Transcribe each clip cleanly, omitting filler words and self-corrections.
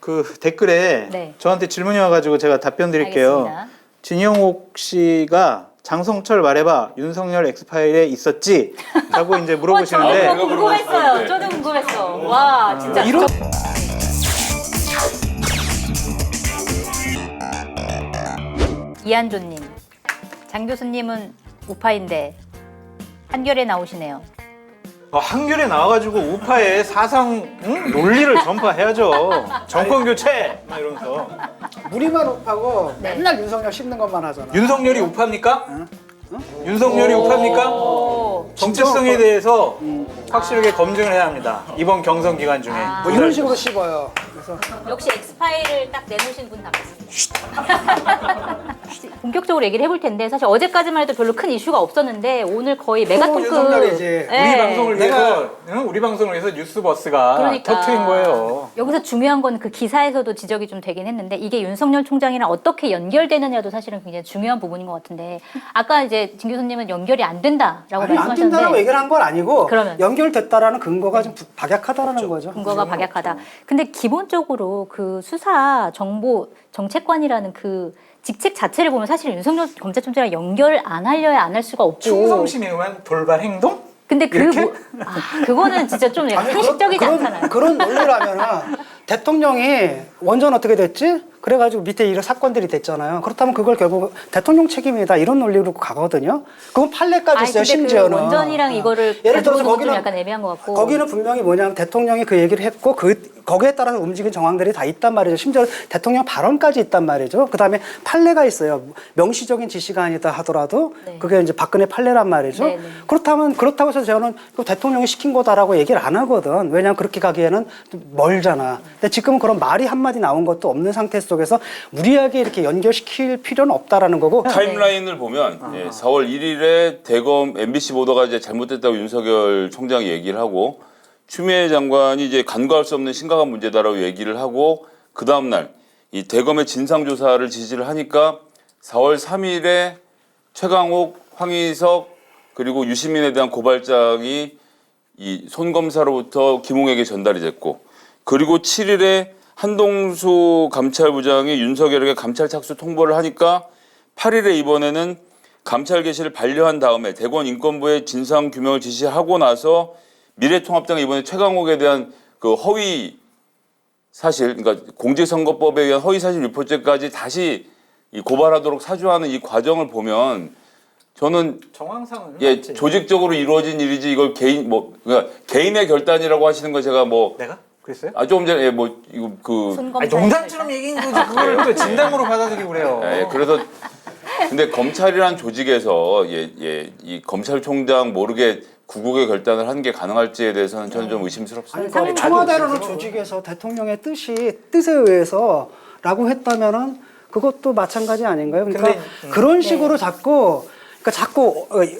그 댓글에 네. 저한테 질문이 와가지고 제가 답변 드릴게요. 알겠습니다. 진영옥 씨가 장성철 말해봐 윤석열 엑스파일에 있었지? 라고 이제 물어보시는데 저도 궁금했어요. 저도 궁금했어. 와 진짜. 이런 이한조님, 장 교수님은 우파인데 한결에 나오시네요. 한겨레 나와가지고 우파의 사상 논리를 전파해야죠. 정권 교체 막 이러면서. 무리만 우파고 네. 맨날 윤석열 씹는 것만 하잖아. 윤석열이 우파입니까? 응? 윤석열이 우파입니까? 오. 정체성에 대해서 확실하게 검증을 해야 합니다. 이번 경선 기간 중에. 아. 뭐 이런 식으로 씹어요. 그래서 역시 엑스파일을 딱 내놓으신 분 답습니다. 본격적으로 얘기를 해볼 텐데 사실 어제까지만 해도 별로 큰 이슈가 없었는데 오늘 거의 메가톤급. 윤석열이지. 네. 우리 방송을 위해서 우리 방송을 위해서 뉴스버스가 그러니까 터트린 거예요. 여기서 중요한 건 그 기사에서도 지적이 좀 되긴 했는데 이게 윤석열 총장이랑 어떻게 연결되느냐도 사실은 굉장히 중요한 부분인 것 같은데 아까 이제 진 교수님은 연결이 안 된다라고 아니 안 말씀하셨는데 된다라고 얘기를 한 건 아니고 그러면? 연결됐다라는 근거가 좀 박약하다라는 거죠. 근거가 박약하다. 근데 기본적으로 그 수사 정보 정책관이라는 그 직책 자체를 보면 사실 윤석열 검찰총장이랑 연결 안 하려야 안 할 수가 없고. 충성심에 의한 돌발 행동? 근데 이렇게? 그거는 진짜 좀 약간 상식적이지 않잖아요. 그런 논리라면은 대통령이 원전 어떻게 됐지? 그래가지고 밑에 이런 사건들이 됐잖아요. 그렇다면 그걸 결국 대통령 책임이다 이런 논리로 가거든요. 그건 판례까지 아니, 있어요. 근데 심지어는. 그 원전이랑 이거를 예를 들어서 좀 거기는 약간 애매한 것 같고. 거기는 분명히 뭐냐면 대통령이 그 얘기를 했고 거기에 따라서 움직인 정황들이 다 있단 말이죠. 심지어 대통령 발언까지 있단 말이죠. 그다음에 판례가 있어요. 명시적인 지시가 아니다 하더라도 네. 그게 이제 박근혜 판례란 말이죠. 네, 네. 그렇다고 해서 저는 그 대통령이 시킨 거다라고 얘기를 안 하거든. 왜냐하면 그렇게 가기에는 좀 멀잖아. 근데 지금은 그런 말이 한마디 나온 것도 없는 상태 속에서 무리하게 이렇게 연결시킬 필요는 없다라는 거고. 타임라인을 보면 4월 1일에 대검 MBC 보도가 이제 잘못됐다고 윤석열 총장이 얘기를 하고 추미애 장관이 이제 간과할 수 없는 심각한 문제다라고 얘기를 하고 그 다음 날 이 대검의 진상 조사를 지시를 하니까 4월 3일에 최강욱, 황희석 그리고 유시민에 대한 고발장이 이 손 검사로부터 김웅에게 전달이 됐고 그리고 7일에 한동수 감찰부장이 윤석열에게 감찰 착수 통보를 하니까 8일에 이번에는 감찰 개시를 반려한 다음에 대검 인권부에 진상 규명을 지시하고 나서 미래통합당이 이번에 최강욱에 대한 그 허위 사실, 그러니까 공직선거법에 의한 허위 사실 유포죄까지 다시 이 고발하도록 사주하는 이 과정을 보면 저는 정황상은 예 조직적으로 이루어진 일이지 이걸 그러니까 개인의 결단이라고 하시는 거 제가 뭐 내가? 그랬어요? 조금 전에 뭐 이거 그 농담처럼 얘기인 거지 그걸 또 진담으로 받아들이고 그래요. 그래서 근데 검찰이란 조직에서 이 검찰총장 모르게 구국의 결단을 한 게 가능할지에 대해서는 저는 좀 의심스럽습니다. 아니, 청와대라는 조직에서 대통령의 뜻에 의해서라고 했다면은 그것도 마찬가지 아닌가요? 그러니까 그런 식으로 자꾸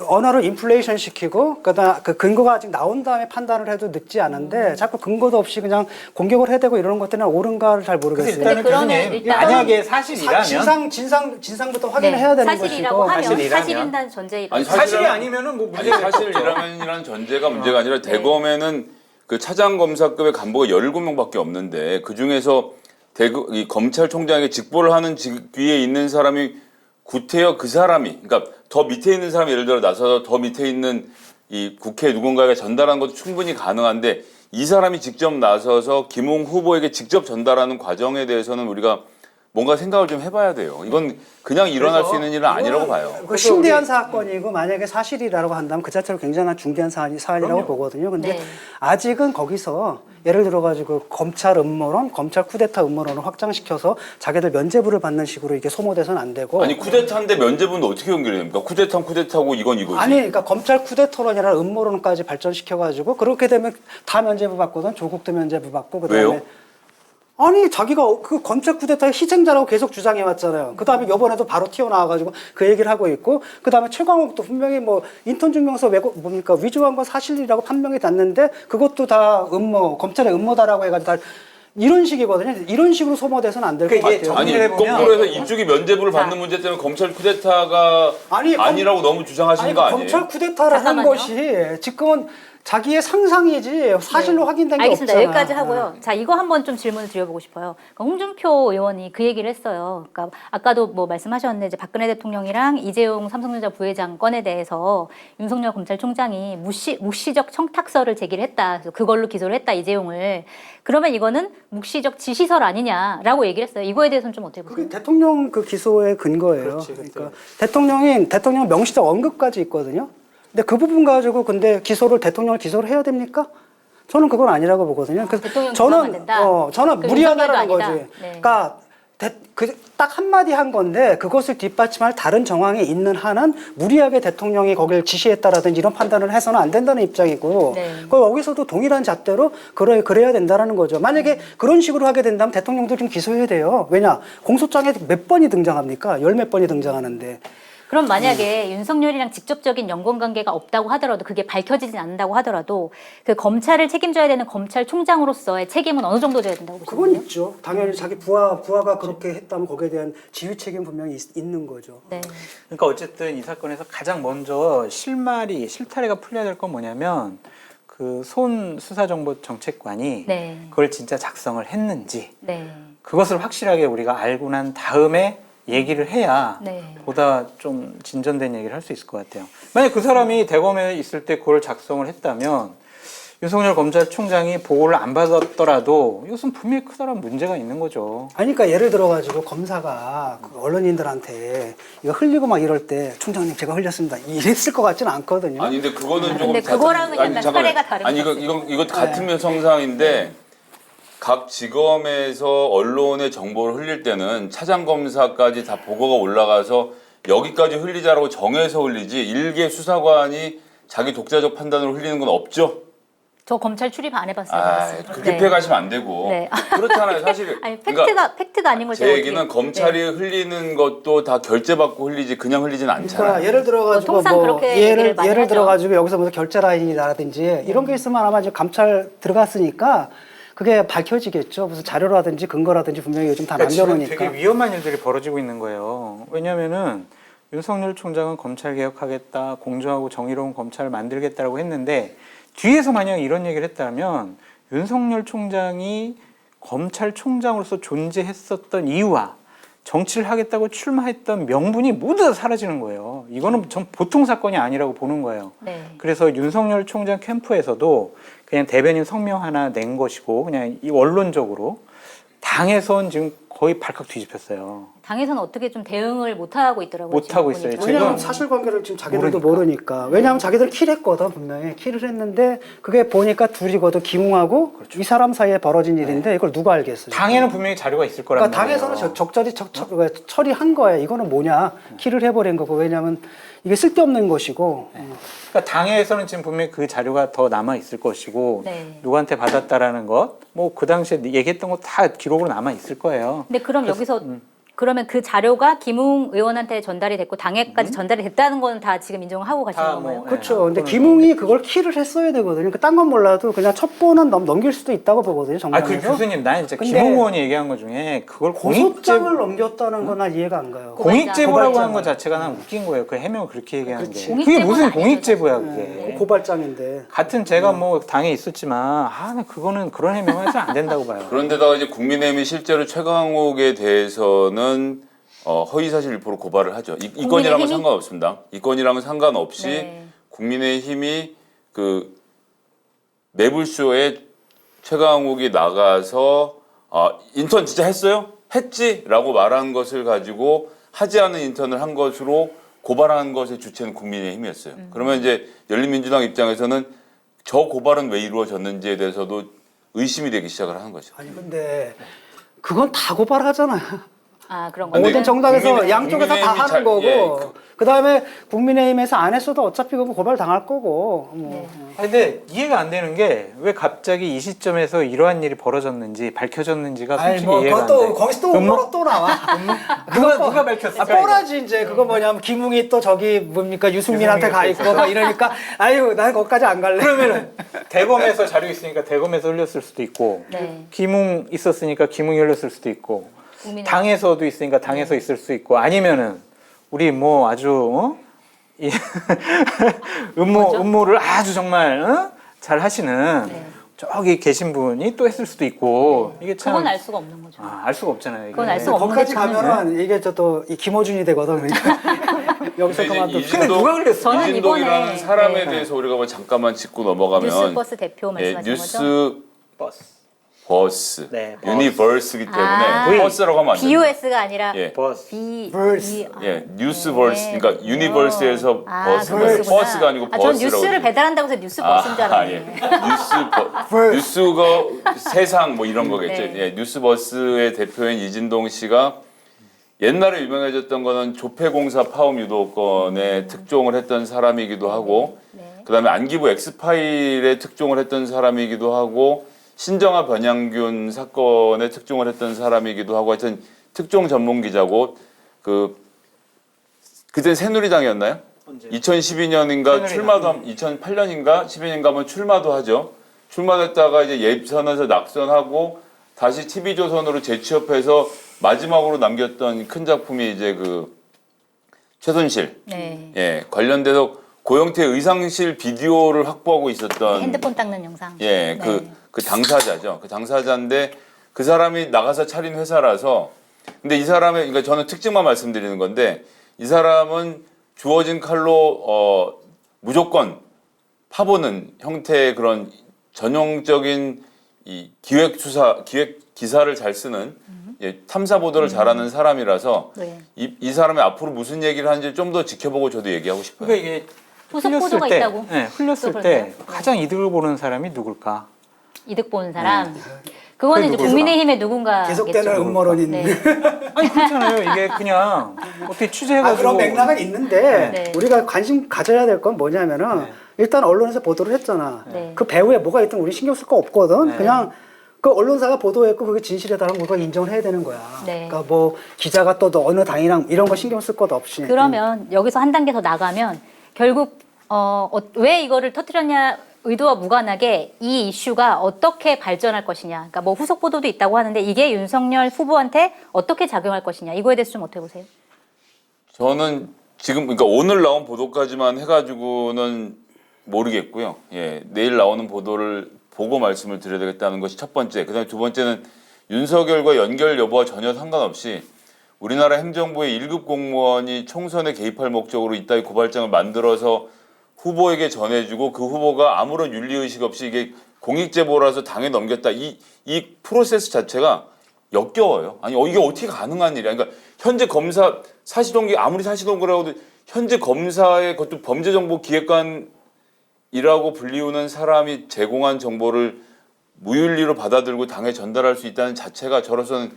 언어를 인플레이션 시키고 그 근거가 아직 나온 다음에 판단을 해도 늦지 않은데 자꾸 근거도 없이 그냥 공격을 해대고 이러는 것들은 옳은가를 잘 모르겠어요. 일단은 교수님 만약에 사실이라면 진상부터 확인을 해야 되는 사실이라고 것이고 하면 사실이라면. 사실인다는 전제에 아니, 사실이 아니면은 뭐 아니 문제가 사실이라면이라는 전제가 문제가 아니라 대검에는 그 차장 검사급의 간부가 17명밖에 없는데 그 중에서 이 검찰총장에게 직보를 하는 직위에 있는 사람이 구태여 그 사람이 그러니까 더 밑에 있는 사람이 예를 들어 나서서 더 밑에 있는 이 국회 누군가에게 전달하는 것도 충분히 가능한데 이 사람이 직접 나서서 김웅 후보에게 직접 전달하는 과정에 대해서는 우리가 뭔가 생각을 좀 해봐야 돼요. 이건 그냥 일어날 수 있는 일은 아니라고 봐요. 그 심대한 사건이고 만약에 사실이라고 한다면 그 자체로 굉장히 중대한 사안이라고 보거든요. 근데 네. 아직은 거기서 예를 들어가지고 검찰 음모론, 검찰 쿠데타 음모론을 확장시켜서 자기들 면죄부를 받는 식으로 이게 소모돼서는 안 되고. 아니 쿠데타인데 면죄부는 어떻게 연결이 됩니까? 쿠데타는 쿠데타고 이건 이거지. 아니, 그러니까 검찰 쿠데타론이라는 음모론까지 발전시켜가지고 그렇게 되면 다 면죄부 받거든. 조국도 면죄부 받고 그다음에. 왜요? 아니 자기가 그 검찰 쿠데타의 희생자라고 계속 주장해 왔잖아요. 그다음에 이번에도 바로 튀어나와가지고 그 얘기를 하고 있고 그다음에 최광욱도 분명히 뭐 인턴 증명서 뭡니까 위조한 건 사실이라고 판명이 났는데 그것도 다 음모 검찰의 음모다라고 해가지고 다 이런 식이거든요. 이런 식으로 소모돼서는 안 될 것 같아요. 아니 해보면- 거꾸로 해서 이쪽이 면죄부를 받는 문제 때문에 검찰 쿠데타가 아니, 아니라고 너무 주장하시는 거 아니에요? 검찰 쿠데타를 한 잠깐만요. 것이 지금은 자기의 상상이지 사실로 확인된 게 알겠습니다. 없잖아. 여기까지 하고요. 자, 이거 한번 좀 질문을 드려보고 싶어요. 그러니까 홍준표 의원이 그 얘기를 했어요. 그러니까 아까도 뭐 말씀하셨는데 이제 박근혜 대통령이랑 이재용 삼성전자 부회장 건에 대해서 윤석열 검찰총장이 묵시적 청탁서를 제기를 했다. 그래서 그걸로 기소를 했다, 이재용을. 그러면 이거는 묵시적 지시설 아니냐라고 얘기를 했어요. 이거에 대해서는 좀 어떻게 보세요? 그게 대통령 그 기소의 근거예요. 그렇지, 그러니까 대통령 명시적 언급까지 있거든요. 근데 그 부분 가지고 근데 대통령을 기소를 해야 됩니까? 저는 그건 아니라고 보거든요. 그래서 대통령 기소하면 안 된다? 저는 그 무리하다라는 윤석열도 거지. 아니다? 네. 그러니까 딱 한마디 한 건데 그것을 뒷받침할 다른 정황이 있는 한은 무리하게 대통령이 거기를 지시했다라든지 이런 판단을 해서는 안 된다는 입장이고 네. 거기서도 동일한 잣대로 그래야 된다는 거죠. 만약에 그런 식으로 하게 된다면 대통령도 좀 기소해야 돼요. 왜냐? 공소장에 몇 번이 등장합니까? 열 몇 번이 등장하는데. 그럼 만약에 윤석열이랑 직접적인 연관관계가 없다고 하더라도 그게 밝혀지진 않는다고 하더라도 그 검찰을 책임져야 되는 검찰총장으로서의 책임은 어느 정도 져야 된다고 그건 보시나요? 있죠. 당연히 자기 부하가 그렇게 했다면 거기에 대한 지휘 책임 분명히 있는 거죠. 네. 그러니까 어쨌든 이 사건에서 가장 먼저 실타래가 풀려야 될 건 뭐냐면 그 손 수사정보정책관이 네. 그걸 진짜 작성을 했는지 네. 그것을 확실하게 우리가 알고 난 다음에 얘기를 해야 네. 보다 좀 진전된 얘기를 할 수 있을 것 같아요. 만약 그 사람이 대검에 있을 때 그걸 작성을 했다면 윤석열 검찰총장이 보고를 안 받았더라도 이것은 분명히 크다란 문제가 있는 거죠. 아니, 그러니까 예를 들어가지고 검사가 그 언론인들한테 이거 흘리고 막 이럴 때 총장님 제가 흘렸습니다. 이랬을 것 같지는 않거든요. 아니 근데 그거는 조금 근데 그거랑은 약간 잠깐만요. 사례가 다른 아니 것 이거 같은 성상인데 각 지검에서 언론의 정보를 흘릴 때는 차장 검사까지 다 보고가 올라가서 여기까지 흘리자라고 정해서 흘리지 일개 수사관이 자기 독자적 판단으로 흘리는 건 없죠. 저 검찰 출입 안 해봤어요. 그렇게 패가시면 안 되고 네. 그렇잖아요, 사실. 아니 그러니까 팩트가 아닌 거죠. 제 얘기는 검찰이 흘리는 것도 다 결제받고 흘리지 그냥 흘리진 않잖아요. 그러니까 예를 들어가지고 통상 그렇게 얘기를 많이 예를 하죠. 들어가지고 여기서 무슨 결제 라인이라든지 이런 게 있으면 아마 이제 감찰 들어갔으니까 그게 밝혀지겠죠. 무슨 자료라든지 근거라든지 분명히 요즘 다 그러니까 지금 남겨놓으니까. 되게 위험한 일들이 벌어지고 있는 거예요. 왜냐하면은 윤석열 총장은 검찰 개혁하겠다, 공정하고 정의로운 검찰을 만들겠다라고 했는데 뒤에서 만약 이런 얘기를 했다면 윤석열 총장이 검찰총장으로서 존재했었던 이유와 정치를 하겠다고 출마했던 명분이 모두 다 사라지는 거예요. 이거는 전 보통 사건이 아니라고 보는 거예요. 네. 그래서 윤석열 총장 캠프에서도 그냥 대변인 성명 하나 낸 것이고 그냥 이 원론적으로 당에선 지금 거의 발칵 뒤집혔어요. 당에서는 어떻게 좀 대응을 못 하고 있더라고요. 못 지금 하고 보니까. 있어요. 왜냐하면 지금 사실관계를 지금 자기들도 모르니까. 왜냐하면 자기들 킬했거든 분명히 킬을 했는데 그게 보니까 둘이거든 김웅하고 이 사람 사이에 벌어진 일인데 이걸 누가 알겠어요? 당에는 분명히 자료가 있을 거란 그러니까 말이에요. 당에서는 적절히 처리한 거예요. 이거는 뭐냐 킬을 해버린 거고 왜냐하면 이게 쓸데없는 것이고. 그러니까 당에서는 지금 분명히 그 자료가 더 남아 있을 것이고 네. 누구한테 받았다라는 것, 뭐 그 당시에 얘기했던 거 다 기록으로 남아 있을 거예요. 근데 그럼 여기서 그러면 그 자료가 김웅 의원한테 전달이 됐고 당에까지 전달이 됐다는 건 다 지금 인정을 하고 가시는 다 건가요? 뭐, 그렇죠. 근데 그거는 김웅이 그걸 킬을 했어야 되거든요. 딴 건 몰라도 그냥 첩보는 넘길 수도 있다고 보거든요. 그 정당에서. 교수님, 난 진짜 근데 김웅 의원이 얘기한 것 중에 그걸 고소장을 넘겼다는 건 난 이해가 안 가요. 공익제보라고 고발장. 하는 것 자체가 난 웃긴 거예요. 그 해명을 그렇게 얘기하는 그렇지. 게. 그게 무슨 공익제보는 공익제보야 아니죠, 그게. 네, 고발장인데. 같은 제가 뭐 당에 있었지만 나 그거는 그런 해명을 해서 안 된다고 봐요. 그런데다가 이제 국민의힘이 실제로 최강욱에 대해서는 허위사실 유포로 고발을 하죠. 이 건이랑은 상관없습니다. 이 건이랑은 상관없이 네. 국민의힘이 그 매불쇼에 최강욱이 나가서 인턴 진짜 했어요? 했지라고 말한 것을 가지고 하지 않은 인턴을 한 것으로 고발한 것의 주체는 국민의힘이었어요. 그러면 이제 열린민주당 입장에서는 저 고발은 왜 이루어졌는지에 대해서도 의심이 되기 시작을 하는 거죠. 아니 근데 그건 다 고발하잖아요. 아 그런 근데 거는 모든 정당에서 양쪽에서 다 국민의힘이 하는 거고 예, 그다음에 국민의힘에서 안 했어도 어차피 그거 고발 당할 거고 뭐. 근데 이해가 안 되는 게 왜 갑자기 이 시점에서 이러한 일이 벌어졌는지 밝혀졌는지가 솔직히 뭐 이해가 안 그것도 돼. 거기서 또 음모? 뭐라 또 나와. 누가 밝혔을까? 뻔하지 이제 그거 뭐냐면 김웅이 또 저기 뭡니까 유승민한테 가 있고 막 이러니까 아유 난 거기까지 안 갈래. 그러면은 대검에서 자료 있으니까 대검에서 흘렸을 수도 있고 네. 김웅 있었으니까 김웅이 흘렸을 수도 있고 국민의 당에서도 있으니까 당에서 있을 수 있고 아니면은 우리 뭐 아주 음모를 아주 정말 잘 하시는 네. 저기 계신 분이 또 했을 수도 있고 이게 참 그건 알 수가 없는 거죠. 알 수가 없잖아요. 이게. 그건 알 수가 없는 거기까지 거죠. 가면은 이게 또이 김어준이 되거든. 그러니까 여기서 그만둬. 근데 누가 그랬어? 저는 이진동이라는 이번에 사람에 네. 대해서 우리가 뭐 잠깐만 짚고 넘어가면 뉴스버스 대표 말씀하신 거죠? 버스. 버스, 네, 버스. 유니버스기 때문에 아. 버스라고 하면 안 됩니다. BOS가 아니라 예. 버스. 버스. 예, 뉴스버스, 그러니까 유니버스에서 버스, 그거구나. 버스가 아니고 전 버스라고. 뉴스를 배달한다고 해서 뉴스버스인 줄 알았네. 예. 뉴스가 세상 뭐 이런 거겠죠. 네. 예, 뉴스버스의 대표인 이진동 씨가 옛날에 유명해졌던 거는 조폐공사 파업 유도권에 특종을 했던 사람이기도 하고, 네. 그다음에 안기부 엑스파일에 특종을 했던 사람이기도 하고, 신정아 변양균 사건에 특종을 했던 사람이기도 하고, 하여튼 특종 전문 기자고, 그때 새누리당이었나요? 언제? 2012년인가 출마도 2008년인가 12년인가 한번 출마도 하죠. 출마됐다가 이제 예선에서 낙선하고 다시 TV조선으로 재취업해서 마지막으로 남겼던 큰 작품이 이제 최순실. 네. 예, 관련돼서 고영태 의상실 비디오를 확보하고 있었던 핸드폰 닦는 영상. 예, 네. 그 당사자죠. 그 당사자인데 그 사람이 나가서 차린 회사라서 근데 이 사람의 그러니까 저는 특징만 말씀드리는 건데 이 사람은 주어진 칼로 무조건 파보는 형태의 그런 전형적인 이 기획 기사를 잘 쓰는 예, 탐사 보도를 잘하는 사람이라서 네. 이 사람이 앞으로 무슨 얘기를 하는지 좀 더 지켜보고 저도 얘기하고 싶어요. 그러니까 이게 후속 흘렸을 보도가 때, 있다고. 네, 흘렸을 또 때 그런가요? 가장 이득을 보는 사람이 누굴까? 이득 보는 사람. 그거는 이제 그게 국민의힘의 누군가. 계속되는 음모론이 있는. 네. 아니 그렇잖아요. 이게 그냥 어떻게 취재해가지고 그런 맥락은 있는데 네. 우리가 관심 가져야 될 건 뭐냐면은 네. 일단 언론에서 보도를 했잖아. 네. 그 배후에 뭐가 있든 우리 신경 쓸 거 없거든. 네. 그냥 그 언론사가 보도했고 그게 진실이다라는 걸 우리가 인정을 해야 되는 거야. 네. 그러니까 뭐 기자가 또 어느 당이랑 이런 거 신경 쓸 것도 없이. 그러면 여기서 한 단계 더 나가면 결국 왜 이거를 터뜨렸냐 의도와 무관하게 이 이슈가 어떻게 발전할 것이냐. 그러니까 뭐 후속 보도도 있다고 하는데 이게 윤석열 후보한테 어떻게 작용할 것이냐. 이거에 대해서 좀 어떻게 보세요? 저는 지금 그러니까 오늘 나온 보도까지만 해가지고는 모르겠고요. 예, 내일 나오는 보도를 보고 말씀을 드려야 되겠다는 것이 첫 번째. 그다음에 두 번째는 윤석열과 연결 여부와 전혀 상관없이 우리나라 행정부의 1급 공무원이 총선에 개입할 목적으로 이따위 고발장을 만들어서 후보에게 전해주고 그 후보가 아무런 윤리의식 없이 이게 공익제보라서 당에 넘겼다. 이 프로세스 자체가 역겨워요. 아니 이게 어떻게 가능한 일이야. 그러니까 현재 검사 사실동기 아무리 사실동기라고도 현재 검사의 그것도 범죄정보기획관이라고 불리우는 사람이 제공한 정보를 무윤리로 받아들고 당에 전달할 수 있다는 자체가 저로서는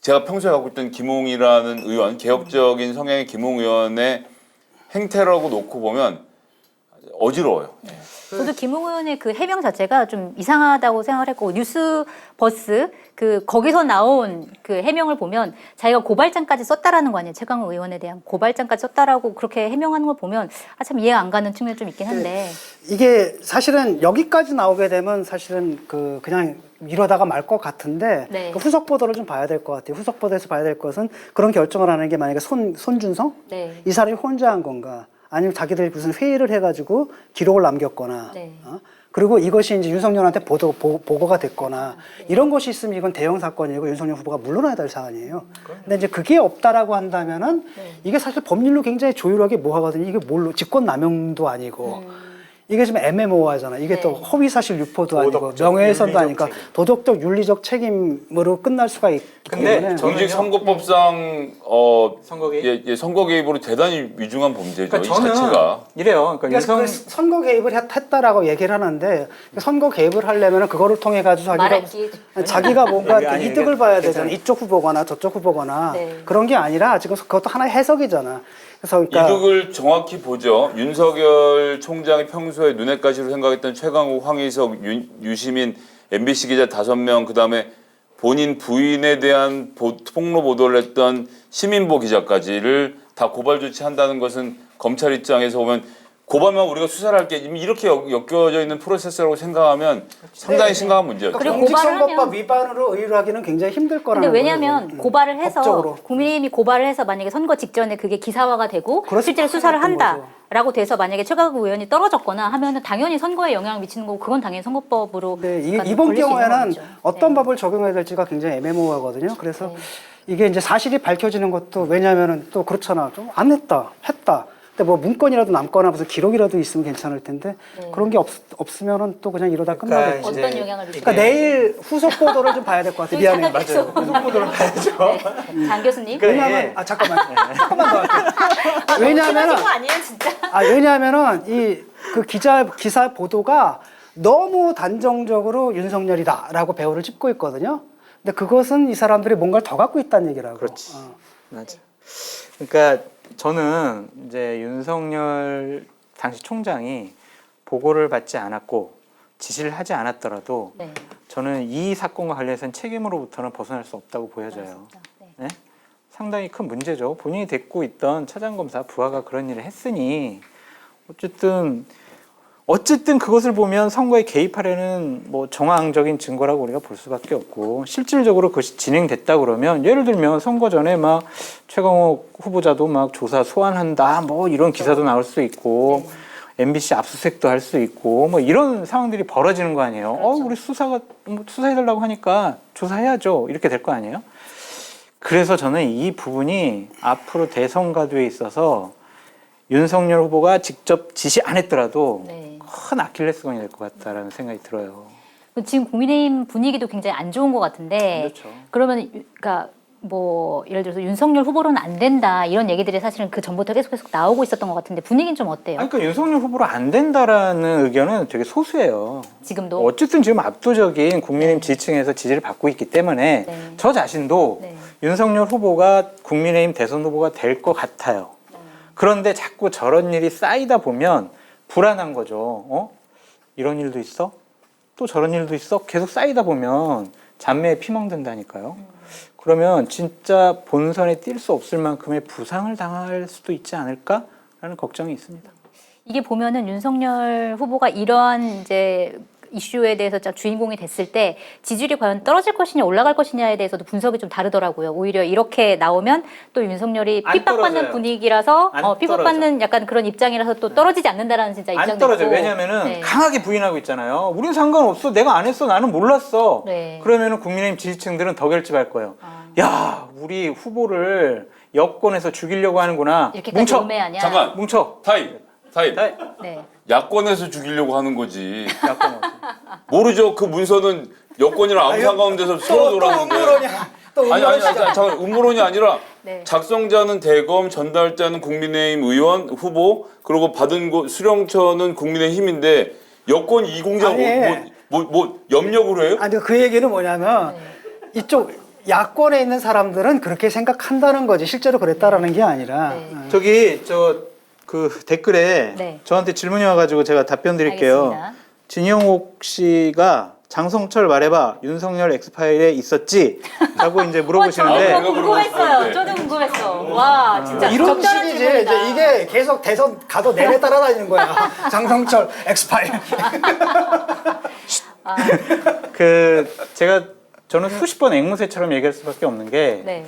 제가 평소에 갖고 있던 김웅이라는 의원, 개혁적인 성향의 김웅 의원의 행태라고 놓고 보면 어지러워요. 저도 김웅 의원의 그 해명 자체가 좀 이상하다고 생각을 했고 뉴스버스 거기서 나온 그 해명을 보면 자기가 고발장까지 썼다라는 거 아니에요. 최강욱 의원에 대한 고발장까지 썼다라고 그렇게 해명하는 걸 보면 참 이해가 안 가는 측면이 좀 있긴 한데 이게 사실은 여기까지 나오게 되면 사실은 그냥 이러다가 말 것 같은데 네. 그 후속 보도를 좀 봐야 될 것 같아요. 후속 보도에서 봐야 될 것은 그런 결정을 하는 게 만약에 손준성 네. 이 사람이 혼자 한 건가 아니면 자기들이 무슨 회의를 해가지고 기록을 남겼거나 네. 그리고 이것이 이제 윤석열한테 보고가 됐거나 이런 것이 있으면 이건 대형 사건이고 윤석열 후보가 물러나야 될 사안이에요. 근데 이제 그게 없다라고 한다면은 이게 사실 법률로 굉장히 조율하기 뭐하거든요. 이게 뭘로 직권남용도 아니고 이게 좀 애매모호하잖아. 이게 네. 또 허위사실 유포도 아니고 도덕적, 명예훼손도 윤리적 아니까 책임. 도덕적 윤리적 책임으로 끝날 수가 있기 근데 때문에 공직선거법상 선거 개입? 예, 선거 개입으로 대단히 위중한 범죄죠. 그러니까 이 저는 자체가. 이래요. 그러니까 그러니까 그 선거 개입을 했다라고 얘기를 하는데 선거 개입을 하려면 그거를 통해 가지고 말할 기회 자기가 뭔가 아니, 이득을 봐야 되잖아. 이쪽 후보거나 저쪽 후보거나 네. 그런 게 아니라 지금 그것도 하나의 해석이잖아. 그래서 그러니까 이득을 정확히 보죠. 윤석열 총장이 평소에 눈엣 가시로 생각했던 최강욱, 황희석, 유시민, MBC 기자 5명, 그다음에 본인 부인에 대한 폭로 보도를 했던 시민보 기자까지를 다 고발 조치한다는 것은 검찰 입장에서 보면 고발만 우리가 수사를 할게 이미 이렇게 엮여져 있는 프로세스라고 생각하면 상당히 심각한 문제였죠. 그리고 공직선거법 고발을 하면- 위반으로 의뢰를 하기는 굉장히 힘들 근데 거라는 왜냐하면 거예요. 고발을 해서 법적으로. 국민의힘이 고발을 해서 만약에 선거 직전에 그게 기사화가 되고 그럴 실제로 수밖에 수사를 없던 한다라고 돼서 만약에 최강욱 의원이 떨어졌거나 하면은 당연히 선거에 영향을 미치는 거고 그건 당연히 선거법으로 네, 그러니까 이번 걸릴 수 있는 경우에는 거죠. 어떤 네. 법을 적용해야 될지가 굉장히 애매모호하거든요. 그래서 네. 이게 이제 사실이 밝혀지는 것도 왜냐하면은 또 그렇잖아. 좀 안 했다, 했다. 근데 뭐 문건이라도 남거나 무슨 기록이라도 있으면 괜찮을 텐데 네. 그런 게 없으면은 또 그냥 이러다 그러니까 끝나겠지. 이제 어떤 영향을 미칠지. 그러니까 내일 후속 보도를 좀 봐야 될 것 같아. 미안해. 맞아요. 후속보도를 봐야죠. 장 교수님. 그러니까 왜냐하면 잠깐만 더 할게요. 왜냐하면은 거 아니에요 진짜? 왜냐하면은 이 그 기사 보도가 너무 단정적으로 윤석열이다라고 배후를 짚고 있거든요. 근데 그것은 이 사람들이 뭔가를 더 갖고 있다는 얘기라고. 그렇지. 맞아. 그러니까 저는 이제 윤석열 당시 총장이 보고를 받지 않았고 지시를 하지 않았더라도 네. 저는 이 사건과 관련해서는 책임으로부터는 벗어날 수 없다고 보여져요. 맞습니다. 네. 네? 상당히 큰 문제죠. 본인이 데리고 있던 차장검사 부하가 그런 일을 했으니 어쨌든 그것을 보면 선거에 개입하려는 뭐 정황적인 증거라고 우리가 볼 수밖에 없고 실질적으로 그것이 진행됐다 그러면 예를 들면 선거 전에 막 최강욱 후보자도 막 조사 소환한다 뭐 이런 기사도 나올 수 있고 MBC 압수수색도 할 수 있고 뭐 이런 상황들이 벌어지는 거 아니에요. 그렇죠. 우리 수사해달라고 하니까 조사해야죠. 이렇게 될 거 아니에요. 그래서 저는 이 부분이 앞으로 대선 가도에 있어서 윤석열 후보가 직접 지시 안 했더라도 네. 큰 아킬레스건이 될 것 같다라는 생각이 들어요. 지금 국민의힘 분위기도 굉장히 안 좋은 것 같은데 그렇죠. 그러면 그러니까 뭐 예를 들어서 윤석열 후보로는 안 된다 이런 얘기들이 사실은 그 전부터 계속 나오고 있었던 것 같은데 분위기는 좀 어때요? 아니, 그러니까 윤석열 후보로 안 된다라는 의견은 되게 소수예요. 지금도 어쨌든 지금 압도적인 국민의힘 지지층에서 지지를 받고 있기 때문에 네. 저 자신도 네. 윤석열 후보가 국민의힘 대선 후보가 될 것 같아요. 그런데 자꾸 저런 일이 쌓이다 보면 불안한 거죠. 이런 일도 있어? 또 저런 일도 있어? 계속 쌓이다 보면 잔매에 피멍든다니까요. 그러면 진짜 본선에 뛸 수 없을 만큼의 부상을 당할 수도 있지 않을까라는 걱정이 있습니다. 이게 보면은 윤석열 후보가 이러한 이제 이슈에 대해서 주인공이 됐을 때 지지율이 과연 떨어질 것이냐 올라갈 것이냐에 대해서도 분석이 좀 다르더라고요. 오히려 이렇게 나오면 또 윤석열이 안 핍박받는 떨어져요. 분위기라서 안 핍박받는 약간 그런 입장이라서 또 떨어지지 않는다라는 진짜 입장도 안 떨어져. 있고. 왜냐면은 네. 강하게 부인하고 있잖아요. 우린 상관없어. 내가 안 했어. 나는 몰랐어. 네. 그러면은 국민의힘 지지층들은 더 결집할 거예요. 야, 우리 후보를 여권에서 죽이려고 하는구나. 이렇게까지 뭉쳐. 음해하냐? 잠깐. 뭉쳐. 타임. 네. 야권에서 죽이려고 하는 거지. 야권 어디? 모르죠. 그 문서는 여권이랑 아무 상관없는 데서 서로 돌았는데. 아니, 잠깐 음모론이 아니라 네. 작성자는 대검, 전달자는 국민의힘 의원 후보, 그리고 받은 거 수령처는 국민의힘인데 여권 이공자 아니. 뭐 염력으로 해요? 아니 그 얘기는 뭐냐면 이쪽 야권에 있는 사람들은 그렇게 생각한다는 거지 실제로 그랬다라는 게 아니라. 네. 저기 그 댓글에 네. 저한테 질문이 와가지고 제가 답변 드릴게요. 알겠습니다. 진영옥 씨가 장성철 말해봐 윤석열 엑스파일에 있었지? 라고 이제 물어보시는데 저도 궁금했어요. 저도 궁금했어. 와 진짜 이런 적절한 식이지 질문이다. 이제 이게 계속 대선 가도 내내 따라다니는 거야. 장성철 엑스파일. 저는 수십 번 앵무새처럼 얘기할 수밖에 없는 게 네.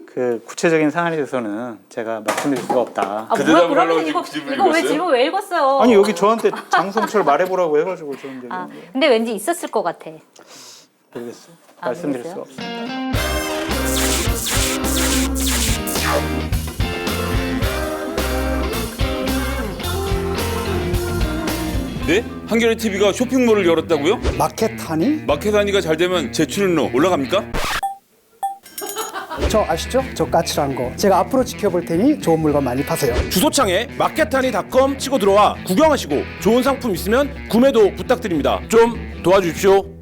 그 구체적인 사안에 대해서는 제가 말씀드릴 수가 없다. 아 그 뭐야 대답을 그러면 하려고 이거 질문 이거 왜 읽었어요? 질문 왜 읽었어요? 아니 여기 저한테 장성철 말해보라고 해가지고 저는 이제 아 근데 왠지 있었을 것 같아. 모르겠어요. 아, 말씀드릴 모르겠어요? 수가 없습니다. 네? 한겨레 TV가 쇼핑몰을 열었다고요? 마켓하니? 마켓 단위가 잘 되면 제 출연료 올라갑니까? 저 아시죠? 저 까칠한 거. 제가 앞으로 지켜볼 테니 좋은 물건 많이 파세요. 주소창에 마켓하니.com 치고 들어와 구경하시고 좋은 상품 있으면 구매도 부탁드립니다. 좀 도와주십시오.